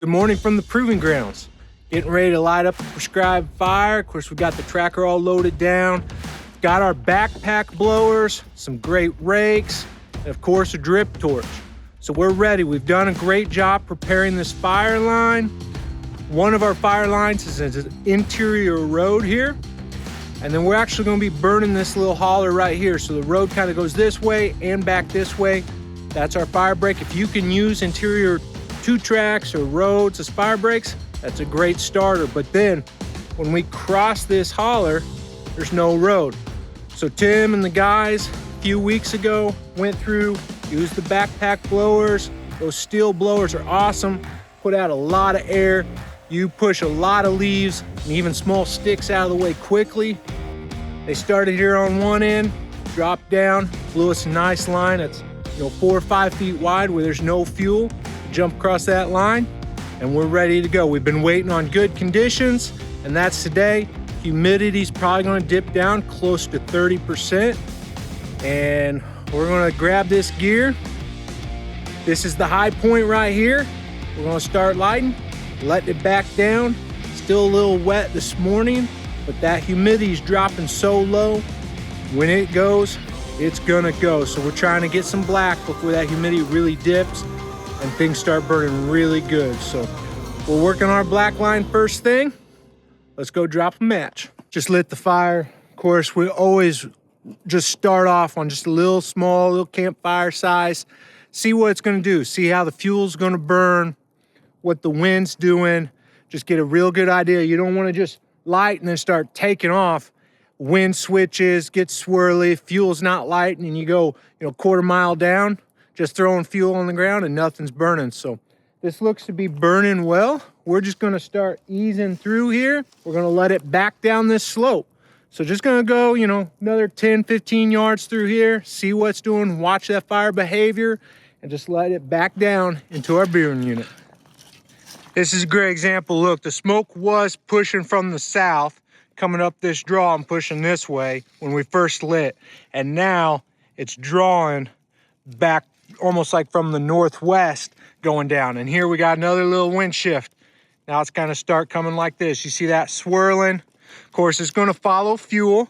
Good morning from the proving grounds. Getting ready to light up the prescribed fire. Of course, we got the tracker all loaded down. Got our backpack blowers, some great rakes, and of course a drip torch. So we're ready. We've done a great job preparing this fire line. One of our fire lines is an interior road here. And then we're actually gonna be burning this little holler right here. So the road kind of goes this way and back this way. That's our fire break. If you can use interior 2-tracks or roads as fire breaks, that's a great starter. But then when we cross this holler, there's no road. So Tim and the guys a few weeks ago went through, used the backpack blowers. Those steel blowers are awesome, put out a lot of air. You push a lot of leaves and even small sticks out of the way quickly. They started here on one end, dropped down, blew us a nice line that's 4 or 5 feet wide where there's no fuel. Jump across that line and we're ready to go. We've been waiting on good conditions, and that's today. Humidity's probably gonna dip down close to 30%. And we're gonna grab this gear. This is the high point right here. We're gonna start lighting, letting it back down. Still a little wet this morning, but that humidity is dropping so low. When it goes, it's gonna go. So we're trying to get some black before that humidity really dips and things start burning really good. So we're working our black line first thing. Let's go drop a match. Just lit the fire. Of course, we always just start off on just a little small, little campfire size. See what it's gonna do. See how the fuel's gonna burn, what the wind's doing. Just get a real good idea. You don't wanna just light and then start taking off. Wind switches, gets swirly, fuel's not lighting, and you go, quarter mile down, just throwing fuel on the ground and nothing's burning. So this looks to be burning well. We're just gonna start easing through here. We're gonna let it back down this slope. So just gonna go, another 10, 15 yards through here, see what's doing, watch that fire behavior, and just let it back down into our burn unit. This is a great example. Look, the smoke was pushing from the south, coming up this draw and pushing this way when we first lit. And now it's drawing back almost like from the northwest going down. And here we got another little wind shift. Now it's kind of start coming like this. You see that swirling? Of course, it's going to follow fuel.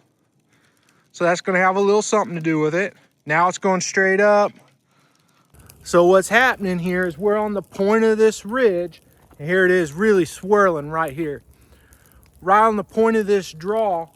So that's going to have a little something to do with it. Now it's going straight up. So what's happening here is we're on the point of this ridge. And here it is really swirling right here. Right on the point of this draw.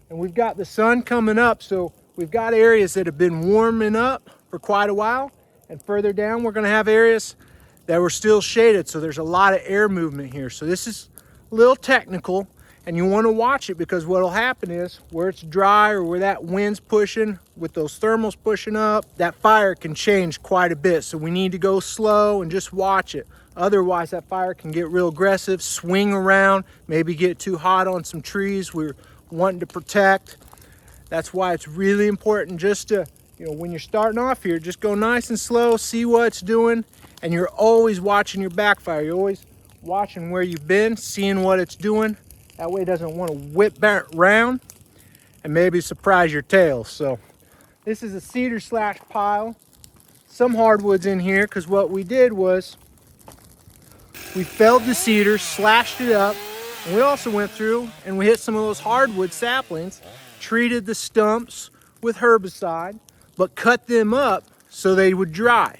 And we've got the sun coming up. So we've got areas that have been warming up for quite a while. And further down, we're gonna have areas that were still shaded. So there's a lot of air movement here. So this is a little technical, and you wanna watch it, because what'll happen is where it's dry or where that wind's pushing with those thermals pushing up, that fire can change quite a bit. So we need to go slow and just watch it. Otherwise, that fire can get real aggressive, swing around, maybe get too hot on some trees we're wanting to protect. That's why it's really important just to, when you're starting off here, just go nice and slow, see what it's doing, and you're always watching your backfire. You're always watching where you've been, seeing what it's doing. That way it doesn't want to whip back around and maybe surprise your tail. So this is a cedar slash pile. Some hardwoods in here, because what we did was we felled the cedar, slashed it up, and we also went through and we hit some of those hardwood saplings, treated the stumps with herbicide, but cut them up so they would dry.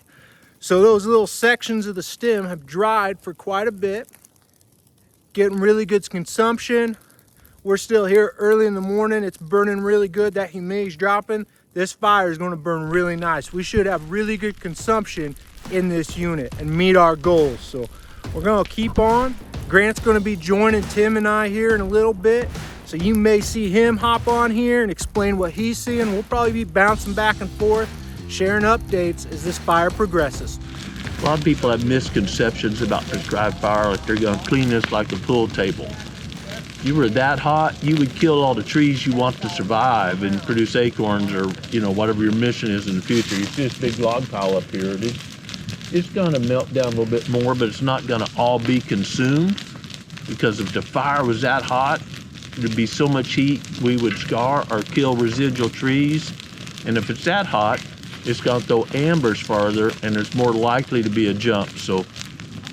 So those little sections of the stem have dried for quite a bit, getting really good consumption. We're still here early in the morning. It's burning really good. That humidity's dropping. This fire is going to burn really nice. We should have really good consumption in this unit and meet our goals. So we're going to keep on. Grant's going to be joining Tim and I here in a little bit. So you may see him hop on here and explain what he's seeing. We'll probably be bouncing back and forth, sharing updates as this fire progresses. A lot of people have misconceptions about prescribed fire, like they're gonna clean this like a pool table. If you were that hot, you would kill all the trees you want to survive and produce acorns, or whatever your mission is in the future. You see this big log pile up here. It's gonna melt down a little bit more, but it's not gonna all be consumed, because if the fire was that hot, there'd be so much heat we would scar or kill residual trees. And if it's that hot, it's gonna throw ambers farther, and there's more likely to be a jump. So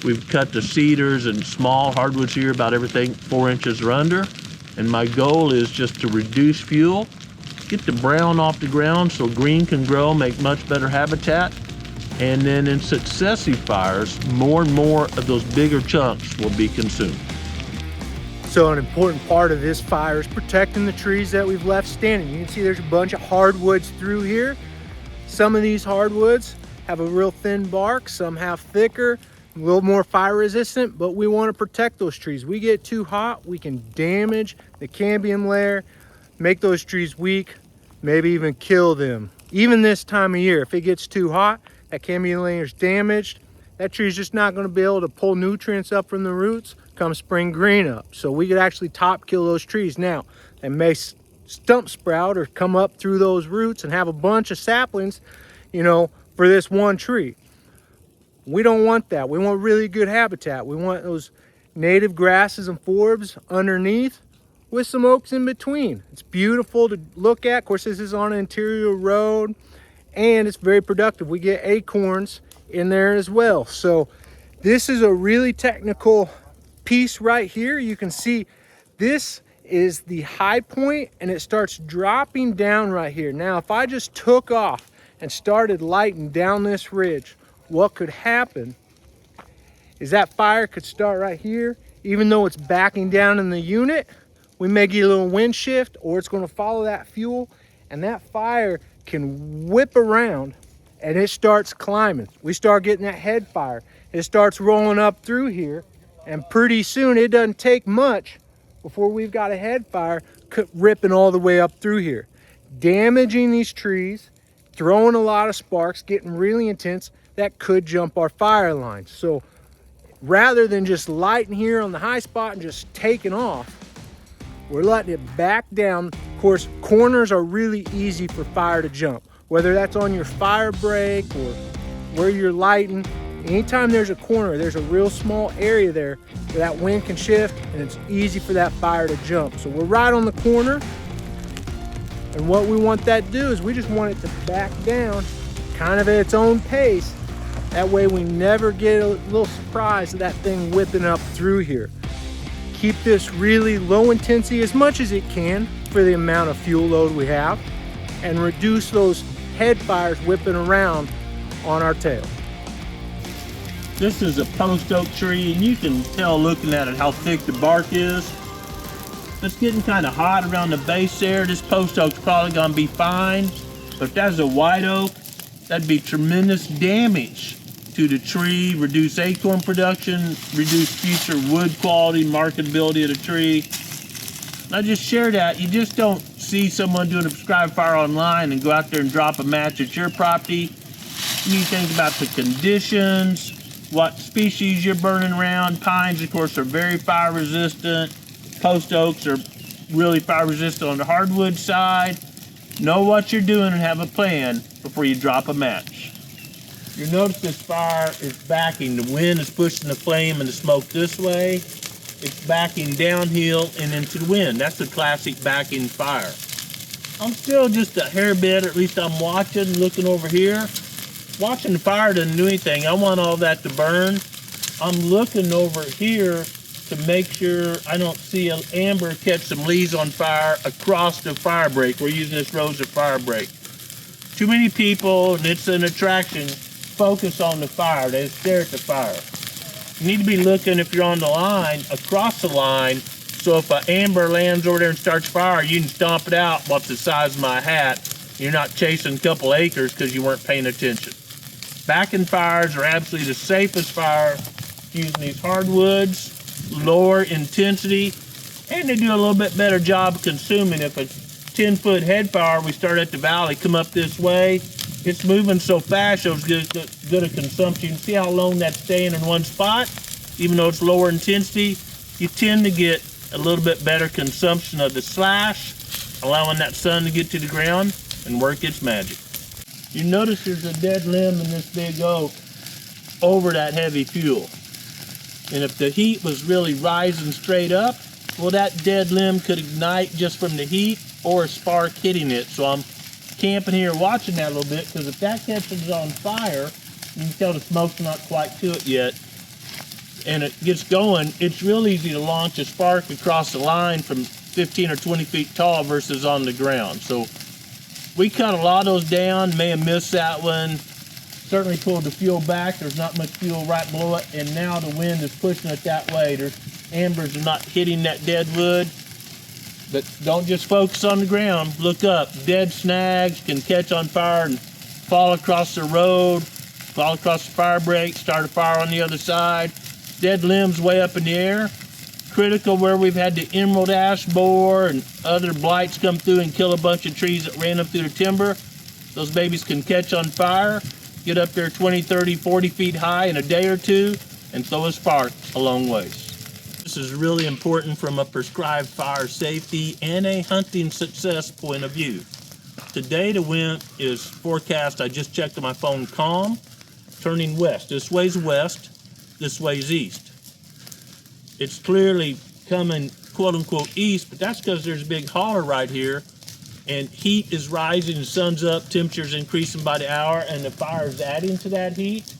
We've cut the cedars and small hardwoods here, about everything 4 inches or under. And my goal is just to reduce fuel, get the brown off the ground so green can grow, make much better habitat. And then in successive fires, more and more of those bigger chunks will be consumed. So an important part of this fire is protecting the trees that we've left standing. You can see there's a bunch of hardwoods through here. Some of these hardwoods have a real thin bark, some have thicker, a little more fire resistant, but we want to protect those trees. We get too hot, we can damage the cambium layer, make those trees weak, maybe even kill them. Even this time of year, if it gets too hot, that cambium layer is damaged, that tree's just not going to be able to pull nutrients up from the roots come spring green up. So we could actually top kill those trees. Now, they may stump sprout or come up through those roots and have a bunch of saplings, you know, for this one tree. We don't want that. We want really good habitat. We want those native grasses and forbs underneath with some oaks in between. It's beautiful to look at. Of course, this is on an interior road and it's very productive. We get acorns in there as well. So this is a really technical piece right here. You can see this is the high point and it starts dropping down right here. Now, if I just took off and started lighting down this ridge, what could happen is that fire could start right here. Even though it's backing down in the unit, we may get a little wind shift or it's going to follow that fuel and that fire can whip around and it starts climbing. We start getting that head fire. It starts rolling up through here and pretty soon it doesn't take much before we've got a head fire ripping all the way up through here, damaging these trees, throwing a lot of sparks, getting really intense. That could jump our fire lines. So rather than just lighting here on the high spot and just taking off, we're letting it back down. Of course, corners are really easy for fire to jump, whether that's on your fire break or where you're lighting. Anytime there's a corner, there's a real small area there where that wind can shift and it's easy for that fire to jump. So we're right on the corner. And what we want that to do is we just want it to back down kind of at its own pace. That way we never get a little surprise of that thing whipping up through here. Keep this really low intensity as much as it can for the amount of fuel load we have and reduce those head fires whipping around on our tail. This is a post oak tree and you can tell looking at it how thick the bark is. It's getting kind of hot around the base there. This post oak's probably gonna be fine, but if that's a white oak, that'd be tremendous damage to the tree, reduce acorn production, reduce future wood quality, marketability of the tree. And I just share that. You just don't see someone doing a prescribed fire online and go out there and drop a match at your property. You need to think about the conditions, what species you're burning around. Pines, of course, are very fire resistant. Post oaks are really fire resistant on the hardwood side. Know what you're doing and have a plan before you drop a match. You notice this fire is backing. The wind is pushing the flame and the smoke this way. It's backing downhill and into the wind. That's a classic backing fire. I'm still just a hair bit, or at least I'm watching, looking over here. Watching the fire doesn't do anything. I want all that to burn. I'm looking over here to make sure I don't see an amber catch some leaves on fire across the fire break. We're using this Rosa fire break. Too many people, and it's an attraction, focus on the fire. They stare at the fire. You need to be looking, if you're on the line, across the line, so if an amber lands over there and starts fire, you can stomp it out about the size of my hat. You're not chasing a couple acres because you weren't paying attention. Backing fires are absolutely the safest fire using these hardwoods, lower intensity, and they do a little bit better job of consuming. If a 10-foot head fire, we start at the valley, come up this way, it's moving so fast, shows good a consumption. See how long that's staying in one spot? Even though it's lower intensity, you tend to get a little bit better consumption of the slash, allowing that sun to get to the ground and work its magic. You notice there's a dead limb in this big oak over that heavy fuel. And if the heat was really rising straight up, well, that dead limb could ignite just from the heat or a spark hitting it. So I'm camping here watching that a little bit, because if that catches on fire, you can tell the smoke's not quite to it yet. and it gets going, it's real easy to launch a spark across the line from 15 or 20 feet tall versus on the ground. So we cut a lot of those down, may have missed that one. Certainly pulled the fuel back. There's not much fuel right below it, and now the wind is pushing it that way. There's embers are not hitting that dead wood. But don't just focus on the ground. Look up. Dead snags can catch on fire and fall across the road, fall across the fire break, start a fire on the other side. Dead limbs way up in the air. Critical where we've had the emerald ash borer and other blights come through and kill a bunch of trees that ran up through the timber. Those babies can catch on fire, get up there 20, 30, 40 feet high in a day or two, and throw a spark a long ways. This is really important from a prescribed fire safety and a hunting success point of view. Today the wind is forecast, I just checked on my phone, calm, turning west. This way's west, this way's east. It's clearly coming quote unquote east, but that's because there's a big holler right here, and heat is rising, the sun's up, temperature's increasing by the hour, and the fire is adding to that heat.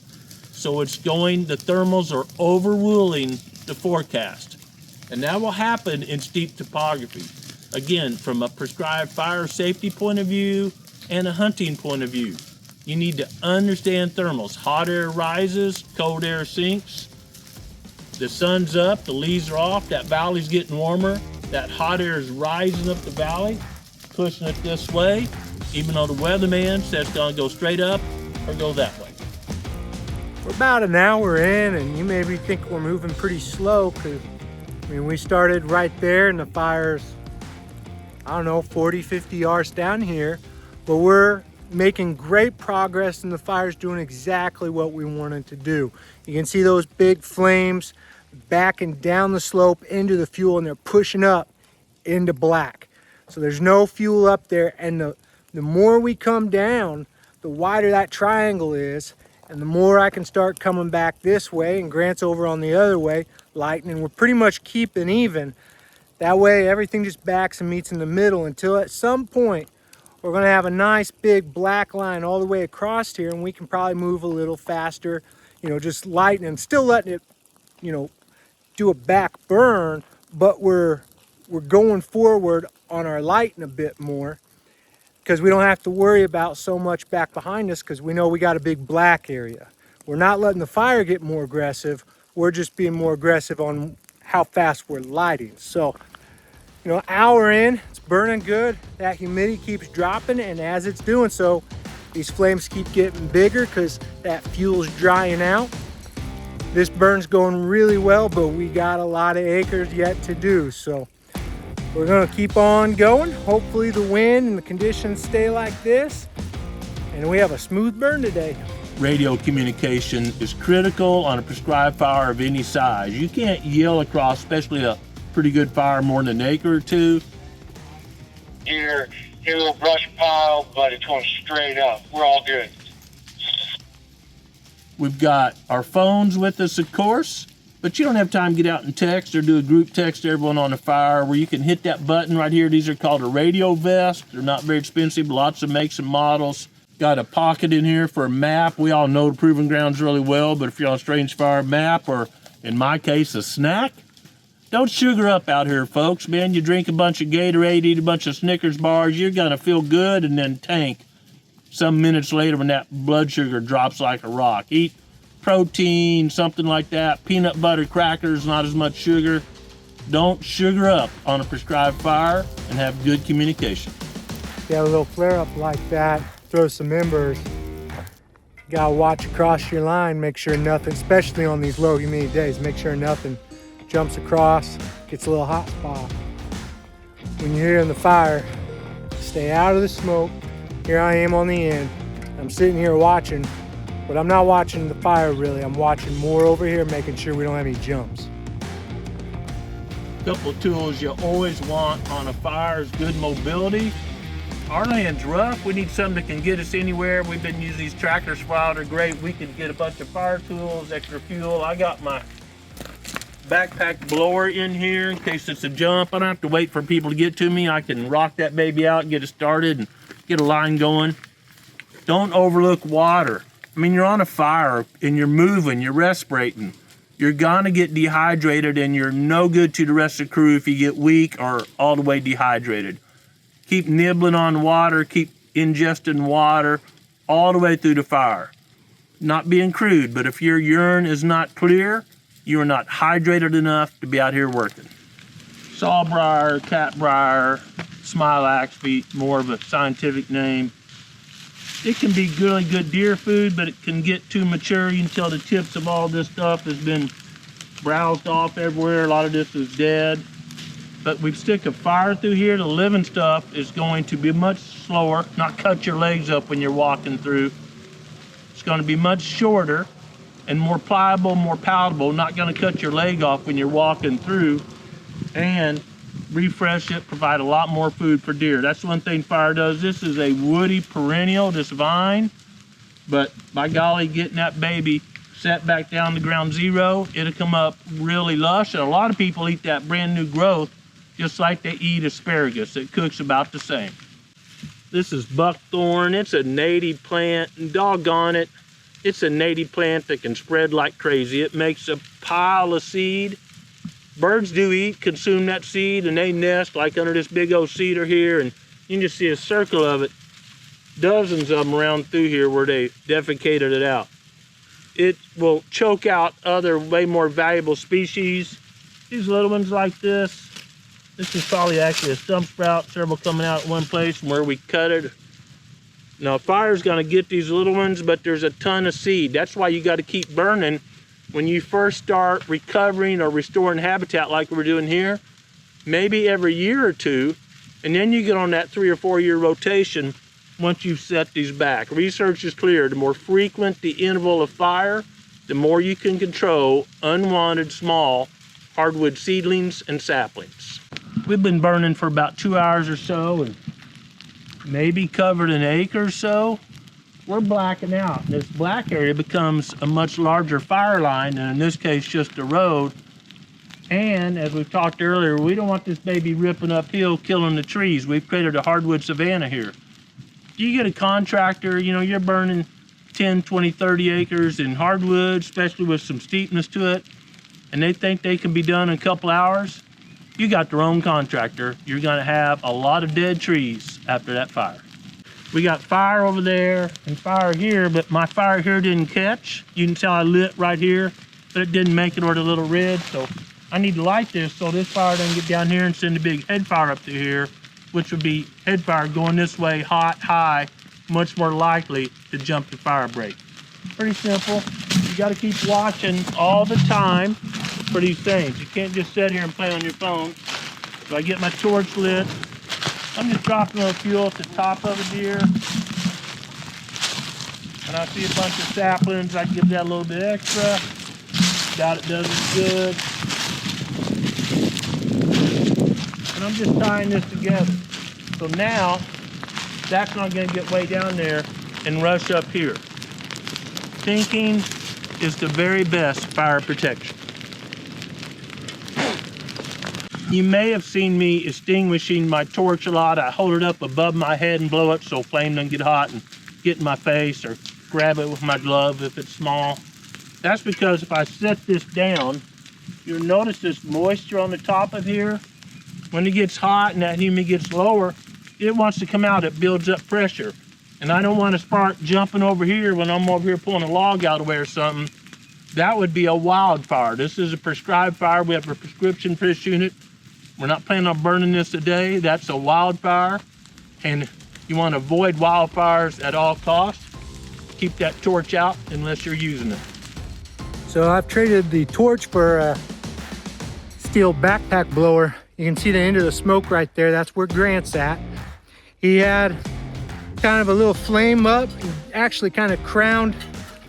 So it's going, the thermals are overruling the forecast. And that will happen in steep topography. Again, from a prescribed fire safety point of view and a hunting point of view, you need to understand thermals. Hot air rises, cold air sinks. The sun's up, the leaves are off, that valley's getting warmer. That hot air is rising up the valley, pushing it this way, even though the weatherman says it's gonna go straight up or go that way. We're about an hour in, and you maybe think we're moving pretty slow, because I mean, we started right there and the fire's, I don't know, 40, 50 yards down here, but we're making great progress and the fire's doing exactly what we wanted to do. You can see those big flames backing down the slope into the fuel, and they're pushing up into black. So there's no fuel up there, and the more we come down, the wider that triangle is, and the more I can start coming back this way, and Grant's over on the other way, lighting, and we're pretty much keeping even. That way everything just backs and meets in the middle until at some point we're gonna have a nice big black line all the way across here, and we can probably move a little faster, you know, just lighting and still letting it, you know, do a back burn, but we're going forward on our lighting a bit more, because we don't have to worry about so much back behind us, because we know we got a big black area. We're not letting the fire get more aggressive, we're just being more aggressive on how fast we're lighting. So, you know, hour in, it's burning good, that humidity keeps dropping, and as it's doing so, these flames keep getting bigger because that fuel's drying out. This burn's going really well, but we got a lot of acres yet to do, so we're gonna keep on going. Hopefully the wind and the conditions stay like this, and we have a smooth burn today. Radio communication is critical on a prescribed fire of any size. You can't yell across, especially a pretty good fire, more than an acre or two. Here a little brush pile, but it's going straight up. We're all good. We've got our phones with us, of course, but you don't have time to get out and text or do a group text to everyone on the fire, where you can hit that button right here. These are called a radio vest. They're not very expensive, lots of makes and models. Got a pocket in here for a map. We all know the proving grounds really well, but if you're on a strange fire, map, or in my case, a snack, don't sugar up out here, folks. Man, you drink a bunch of Gatorade, eat a bunch of Snickers bars, you're gonna feel good and then tank some minutes later when that blood sugar drops like a rock. Eat protein, something like that, peanut butter crackers, not as much sugar. Don't sugar up on a prescribed fire, and have good communication. If you have a little flare up like that, throw some embers. You gotta watch across your line, make sure nothing, especially on these low humidity days, make sure nothing jumps across, gets a little hot spot. When you're here in the fire, stay out of the smoke. Here I am on the end. I'm sitting here watching, but I'm not watching the fire really. I'm watching more over here, making sure we don't have any jumps. Couple of tools you always want on a fire is good mobility. Our land's rough. We need something that can get us anywhere. We've been using these tractors for a while. They're great. We can get a bunch of fire tools, extra fuel. I got my backpack blower in here in case it's a jump. I don't have to wait for people to get to me. I can rock that baby out and get it started and get a line going. Don't overlook water. I mean, you're on a fire and you're moving, you're respirating. you're gonna get dehydrated, and you're no good to the rest of the crew if you get weak or all the way dehydrated. Keep nibbling on water, keep ingesting water all the way through the fire. Not being crude, but if your urine is not clear, you are not hydrated enough to be out here working. Sawbriar, catbriar, smilax be more of a scientific name. It can be really good deer food, but it can get too mature until the tips of all this stuff has been browsed off everywhere. A lot of this is dead. But we stick a fire through here, the living stuff is going to be much slower, not cut your legs up when you're walking through. It's going to be much shorter and more pliable, more palatable, not going to cut your leg off when you're walking through, and refresh it, provide a lot more food for deer. That's one thing fire does. This is a woody perennial, this vine, but by golly, getting that baby set back down to ground zero, it'll come up really lush, and a lot of people eat that brand new growth just like they eat asparagus. It cooks about the same. This is buckthorn. It's a native plant, and doggone it, it's a native plant that can spread like crazy. It makes a pile of seed. Birds do eat, consume that seed, and they nest like under this big old cedar here, and you can just see a circle of it. Dozens of them around through here where they defecated it out. It will choke out other way more valuable species. These little ones like this. This is probably actually a stump sprout, several coming out at one place from where we cut it. Now, fire's gonna get these little ones, but there's a ton of seed. That's why you gotta keep burning when you first start recovering or restoring habitat like we're doing here, maybe every year or two, and then you get on that 3 or 4 year rotation once you've set these back. Research is clear, the more frequent the interval of fire, the more you can control unwanted small hardwood seedlings and saplings. We've been burning for about 2 hours or so and maybe covered an acre or so. We're blacking out. This black area becomes a much larger fire line, and in this case just a road. And as we've talked earlier, we don't want this baby ripping uphill, killing the trees. We've created a hardwood savanna here. You get a contractor, you know, you're burning 10, 20, 30 acres in hardwood, especially with some steepness to it, and they think they can be done in a couple hours. You got the wrong contractor. You're gonna have a lot of dead trees after that fire. We got fire over there and fire here, but my fire here didn't catch. You can tell I lit right here, but it didn't make it over the little red, so I need to light this so this fire doesn't get down here and send a big head fire up to here, which would be head fire going this way, hot, high, much more likely to jump the fire break. Pretty simple. You gotta keep watching all the time for these things. You can't just sit here and play on your phone. So I get my torch lit. I'm just dropping a little fuel at the top of it here. And I see a bunch of saplings. I can give that a little bit extra. Doubt it does it good. And I'm just tying this together. So now, that's not gonna get way down there and rush up here. Thinking is the very best fire protection. You may have seen me extinguishing my torch a lot. I hold it up above my head and blow it so flame doesn't get hot and get in my face, or grab it with my glove if it's small. That's because if I set this down, you'll notice this moisture on the top of here. When it gets hot and that humidity gets lower, it wants to come out, it builds up pressure. And I don't want a spark jumping over here when I'm over here pulling a log out of the way or something. That would be a wildfire. This is a prescribed fire. We have a prescription for this unit. We're not planning on burning this today. That's a wildfire. And you want to avoid wildfires at all costs. Keep that torch out unless you're using it. So I've traded the torch for a steel backpack blower. You can see the end of the smoke right there. That's where Grant's at. He had kind of a little flame up. He actually kind of crowned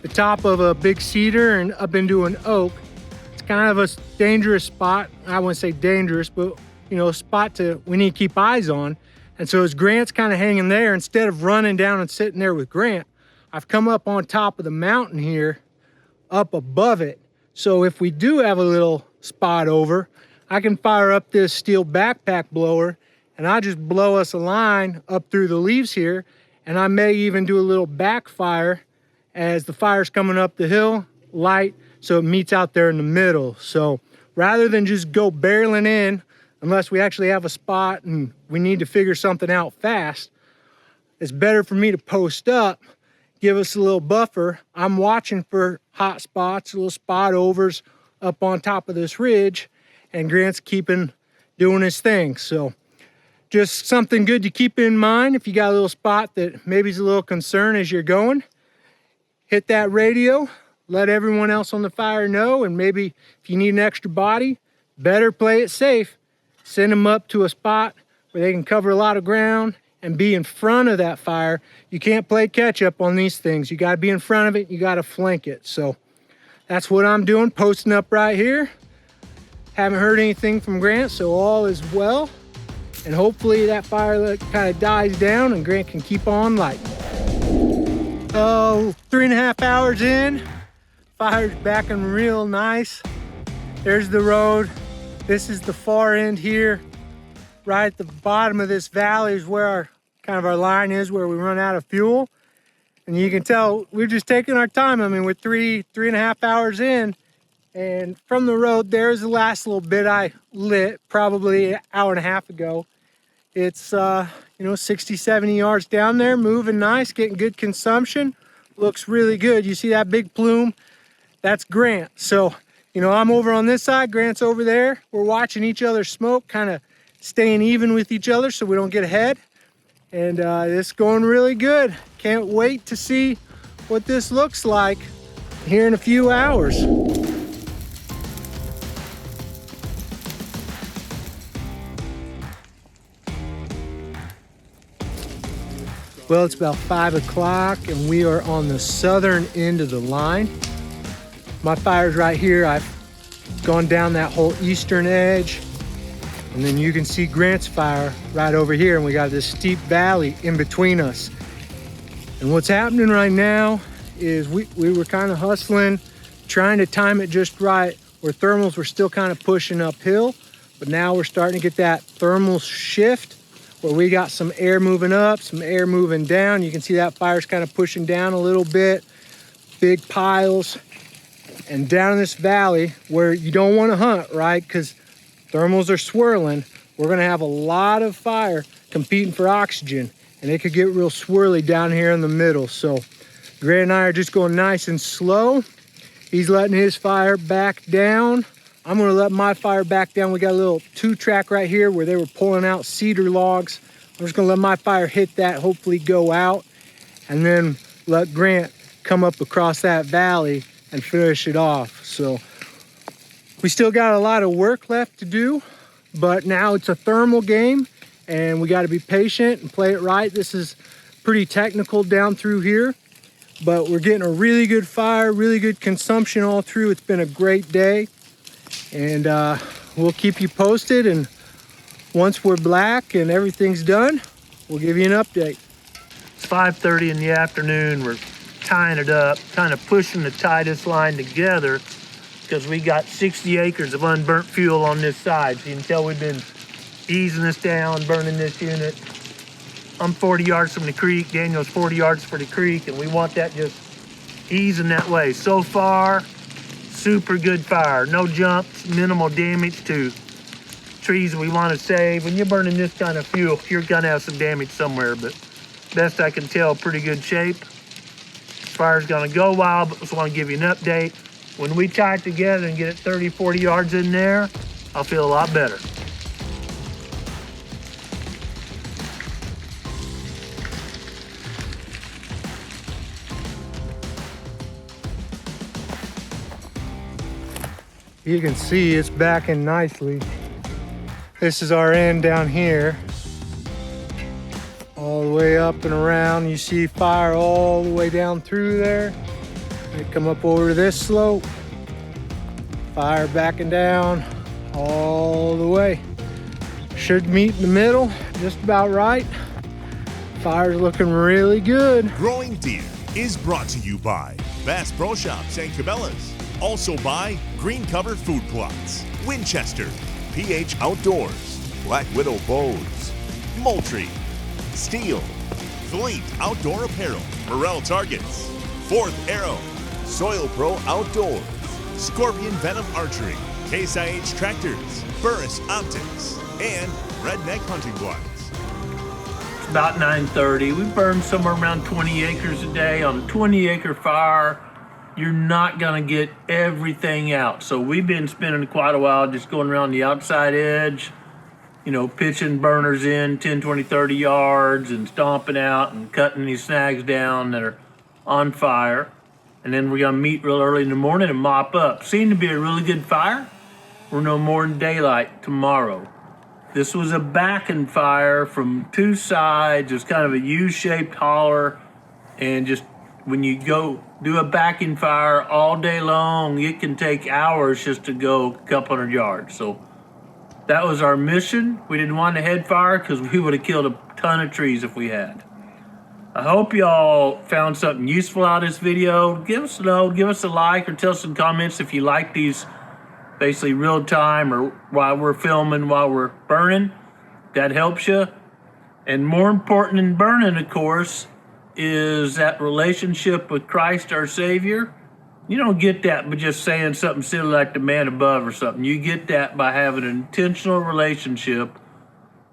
the top of a big cedar and up into an oak. It's kind of a dangerous spot. I wouldn't say dangerous, but you know, a spot we need to keep eyes on. And so as Grant's kind of hanging there, instead of running down and sitting there with Grant, I've come up on top of the mountain here, up above it. So if we do have a little spot over, I can fire up this steel backpack blower and I just blow us a line up through the leaves here. And I may even do a little backfire as the fire's coming up the hill, light so it meets out there in the middle. So rather than just go barreling in, unless we actually have a spot and we need to figure something out fast, it's better for me to post up, give us a little buffer. I'm watching for hot spots, little spot overs up on top of this ridge, and Grant's doing his thing. So just something good to keep in mind. If you got a little spot that maybe is a little concern as you're going, hit that radio, let everyone else on the fire know, and maybe if you need an extra body, better play it safe. Send them up to a spot where they can cover a lot of ground and be in front of that fire. You can't play catch up on these things. You gotta be in front of it, you gotta flank it. So that's what I'm doing, posting up right here. Haven't heard anything from Grant, so all is well. And hopefully that fire kind of dies down and Grant can keep on lighting. Oh, 3.5 hours in, fire's backing real nice. There's the road. This is the far end here. Right at the bottom of this valley is where our line is, where we run out of fuel. And you can tell we're just taking our time. I mean, we're 3.5 hours in, and from the road, there's the last little bit I lit probably an hour and a half ago. It's 60, 70 yards down there, moving nice, getting good consumption. Looks really good. You see that big plume? That's Grant. So, I'm over on this side, Grant's over there. We're watching each other smoke, kind of staying even with each other so we don't get ahead. And it's going really good. Can't wait to see what this looks like here in a few hours. Well, it's about 5 o'clock and we are on the southern end of the line. My fire's right here. I've gone down that whole eastern edge. And then you can see Grant's fire right over here, and we got this steep valley in between us. And what's happening right now is we were kind of hustling, trying to time it just right, where thermals were still kind of pushing uphill, but now we're starting to get that thermal shift where we got some air moving up, some air moving down. You can see that fire's kind of pushing down a little bit, big piles. And down in this valley where you don't want to hunt, right? Because thermals are swirling, we're gonna have a lot of fire competing for oxygen, and it could get real swirly down here in the middle. So Grant and I are just going nice and slow. He's letting his fire back down. I'm gonna let my fire back down. We got a little 2-track right here where they were pulling out cedar logs. I'm just gonna let my fire hit that, hopefully go out, and then let Grant come up across that valley and finish it off. So we still got a lot of work left to do, but now it's a thermal game and we got to be patient and play it right. This is pretty technical down through here, but we're getting a really good fire, really good consumption all through. It's been a great day, and we'll keep you posted. And once we're black and everything's done, we'll give you an update. It's 5:30 in the afternoon. We're tying it up, kind of pushing the tightest line together, because we got 60 acres of unburnt fuel on this side. So you can tell we've been easing this down, burning this unit. I'm 40 yards from the creek, Daniel's 40 yards from the creek, and we want that just easing that way. So far, super good fire. No jumps, minimal damage to trees we want to save. When you're burning this kind of fuel, you're gonna have some damage somewhere, but best I can tell, pretty good shape. Fire's gonna go wild, but just want to give you an update. When we tie it together and get it 30, 40 yards in there, I'll feel a lot better. You can see it's backing nicely. This is our end down here. All the way up and around. You see fire all the way down through there. They come up over this slope. Fire backing down all the way. Should meet in the middle, just about right. Fire's looking really good. Growing Deer is brought to you by Bass Pro Shops and Cabela's. Also by Green Cover Food Plots, Winchester, PH Outdoors, Black Widow Bows, Moultrie, Steel, Fleet Outdoor Apparel, Morel Targets, Fourth Arrow, Soil Pro Outdoors, Scorpion Venom Archery, Case IH Tractors, Burris Optics, and Redneck Hunting Blinds. It's about 9:30. We burn somewhere around 20 acres a day. On a 20-acre fire, you're not gonna get everything out. So we've been spending quite a while just going around the outside edge, you know, pitching burners in 10, 20, 30 yards and stomping out and cutting these snags down that are on fire. And then we're gonna meet real early in the morning and mop up. Seemed to be a really good fire. We're no more than daylight tomorrow. This was a backing fire from two sides. It's kind of a U-shaped holler, and just when you go do a backing fire all day long, it can take hours just to go a couple hundred yards. So that was our mission. We didn't want a head fire because we would have killed a ton of trees if we had. I hope y'all found something useful out of this video. Give us a note, give us a like, or tell us some comments if you like these basically real time or while we're filming, while we're burning. That helps you. And more important than burning, of course, is that relationship with Christ our Savior. You don't get that by just saying something silly like the man above or something. You get that by having an intentional relationship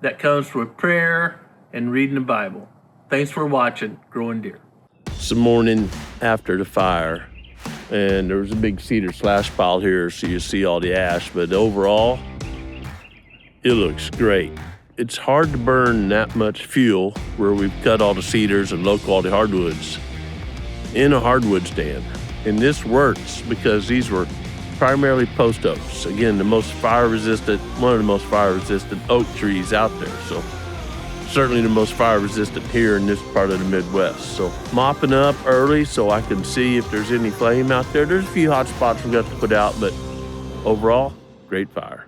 that comes with prayer and reading the Bible. Thanks for watching Growing Deer. It's the morning after the fire, and there was a big cedar slash pile here, so you see all the ash, but overall, it looks great. It's hard to burn that much fuel where we've cut all the cedars and low quality hardwoods in a hardwood stand. And this works because these were primarily post oaks. Again, one of the most fire resistant oak trees out there. So certainly the most fire resistant here in this part of the Midwest. So mopping up early so I can see if there's any flame out there. There's a few hot spots we got to put out, but overall, great fire.